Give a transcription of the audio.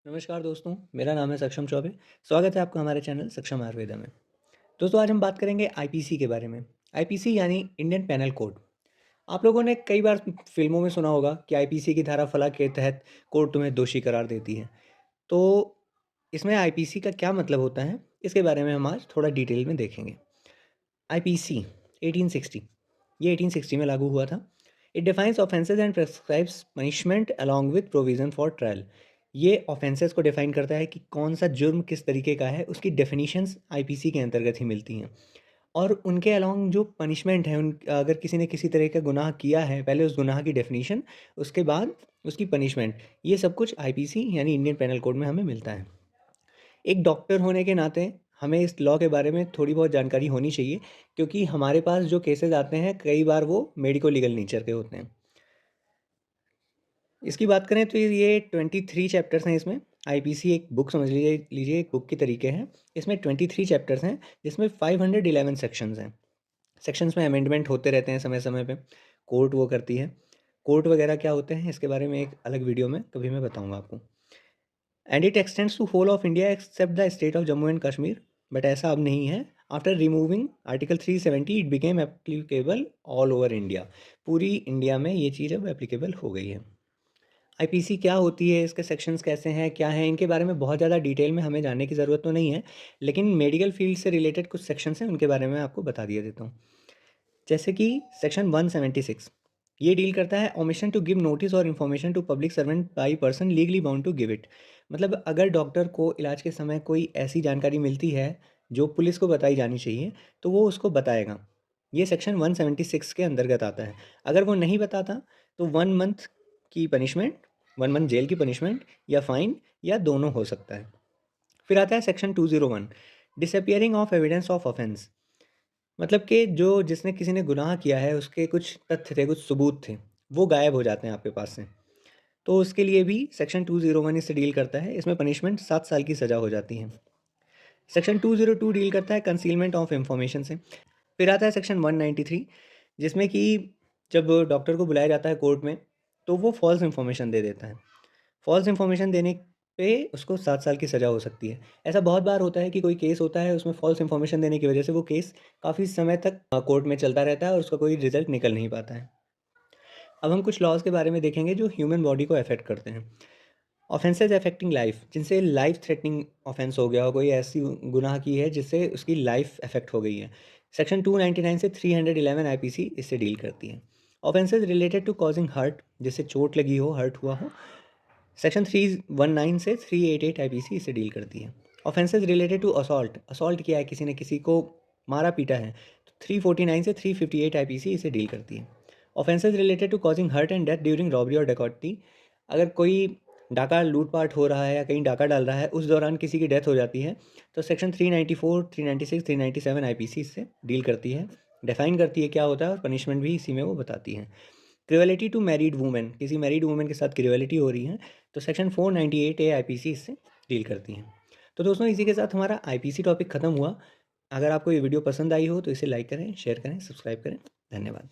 नमस्कार दोस्तों, मेरा नाम है सक्षम चौबे। स्वागत है आपका हमारे चैनल सक्षम आयुर्वेदा में। दोस्तों आज हम बात करेंगे आईपीसी के बारे में। आईपीसी यानी इंडियन पेनल कोड। आप लोगों ने कई बार फ़िल्मों में सुना होगा कि आईपीसी की धारा फला के तहत कोर्ट तुम्हें दोषी करार देती है। तो इसमें आईपीसी का क्या मतलब होता है, इसके बारे में हम आज थोड़ा डिटेल में देखेंगे। आईपीसी 1860 ये 1860 में लागू हुआ था। It defines offences and prescribes punishment along with provision for trial. ये ऑफेंसेस को डिफाइन करता है कि कौन सा जुर्म किस तरीके का है, उसकी डेफिनेशंस आईपीसी के अंतर्गत ही मिलती हैं। और उनके अलॉन्ग जो पनिशमेंट है, उन अगर किसी ने किसी तरह का गुनाह किया है, पहले उस गुनाह की डेफिनेशन, उसके बाद उसकी पनिशमेंट, ये सब कुछ आईपीसी यानी इंडियन पेनल कोड में हमें मिलता है। एक डॉक्टर होने के नाते हमें इस लॉ के बारे में थोड़ी बहुत जानकारी होनी चाहिए, क्योंकि हमारे पास जो केसेस आते हैं कई बार वो मेडिको लीगल नेचर के होते हैं। इसकी बात करें तो ये 23 चैप्टर्स हैं इसमें। आईपीसी एक बुक समझ लीजिए एक बुक के तरीके हैं। इसमें 23 चैप्टर्स हैं, जिसमें 511 सेक्शंस हैं। सेक्शंस में अमेंडमेंट होते रहते हैं समय समय पे। कोर्ट वो करती है। कोर्ट वगैरह क्या होते हैं, इसके बारे में एक अलग वीडियो में कभी मैं बताऊंगा आपको। And it extends to whole of India except the state of Jammu and Kashmir. But ऐसा अब नहीं है। After removing article 370 it became applicable all over India. पूरी इंडिया में ये चीज़ अब एप्लीकेबल हो गई है। आईपीसी क्या होती है, इसके सेक्शंस कैसे हैं, क्या हैं, इनके बारे में बहुत ज़्यादा डिटेल में हमें जानने की ज़रूरत तो नहीं है। लेकिन मेडिकल फील्ड से रिलेटेड कुछ सेक्शंस हैं, उनके बारे में आपको बता दिया देता हूँ। जैसे कि सेक्शन 176 ये डील करता है ओमिशन टू गिव नोटिस और information to public servant by person legally bound to give it. मतलब अगर डॉक्टर को इलाज के समय कोई ऐसी जानकारी मिलती है जो पुलिस को बताई जानी चाहिए, तो वो उसको बताएगा। ये सेक्शन 176 के अंतर्गत आता है। अगर वो नहीं बताता तो 1 मंथ की पनिशमेंट, 1 मंथ जेल की पनिशमेंट या फाइन या दोनों हो सकता है। फिर आता है section 201 disappearing of evidence of offence. मतलब कि जो जिसने किसी ने गुनाह किया है, उसके कुछ तथ्य थे, कुछ सबूत थे, वो गायब हो जाते हैं आपके पास से। तो उसके लिए भी सेक्शन 201 इससे डील करता है। इसमें पनिशमेंट 7 साल की सज़ा हो जाती है। सेक्शन 202 डील करता है कंसीलमेंट ऑफ इंफॉर्मेशन से। फिर आता है सेक्शन 193, जिसमें कि जब डॉक्टर को बुलाया जाता है कोर्ट में, तो वो फॉल्स इन्फॉर्मेशन दे देता है। फॉल्स इन्फॉर्मेशन देने पे उसको 7 साल की सज़ा हो सकती है। ऐसा बहुत बार होता है कि कोई केस होता है, उसमें फॉल्स इन्फॉर्मेशन देने की वजह से वो केस काफ़ी समय तक कोर्ट में चलता रहता है और उसका कोई रिजल्ट निकल नहीं पाता है। अब हम कुछ लॉज के बारे में देखेंगे जो ह्यूमन बॉडी को अफेक्ट करते हैं। ऑफेंसेज अफेक्टिंग लाइफ, जिनसे लाइफ थ्रेटनिंग ऑफेंस हो गया हो, कोई ऐसी गुनाह की है जिससे उसकी लाइफ अफेक्ट हो गई है। सेक्शन 299 से 311 आईपीसी इससे डील करती है। Offences related to causing hurt, जिससे चोट लगी हो, हर्ट हुआ हो, सेक्शन 319 से 388 आईपीसी इसे डील करती है। Offences related to assault, assault किया है, किसी ने किसी को मारा पीटा है, तो 349 से 358 आईपीसी इसे डील करती है। Offences related to causing hurt and death during robbery और डकैती, अगर कोई डाका लूटपाट हो रहा है या कहीं डाका डाल रहा है, उस दौरान किसी की डेथ हो जाती है, तो सेक्शन 394, 396, 397 आईपीसी इससे डील करती है, डिफाइन करती है क्या होता है और पनिशमेंट भी इसी में वो बताती है। क्रिवलिटी टू मैरिड वूमेन, किसी मैरिड वूमेन के साथ क्रिवलिटी हो रही है, तो सेक्शन 498 ए आईपीसी इससे डील करती हैं। तो दोस्तों इसी के साथ हमारा आईपीसी टॉपिक ख़त्म हुआ। अगर आपको ये वीडियो पसंद आई हो तो इसे लाइक करें, शेयर करें, सब्सक्राइब करें। धन्यवाद।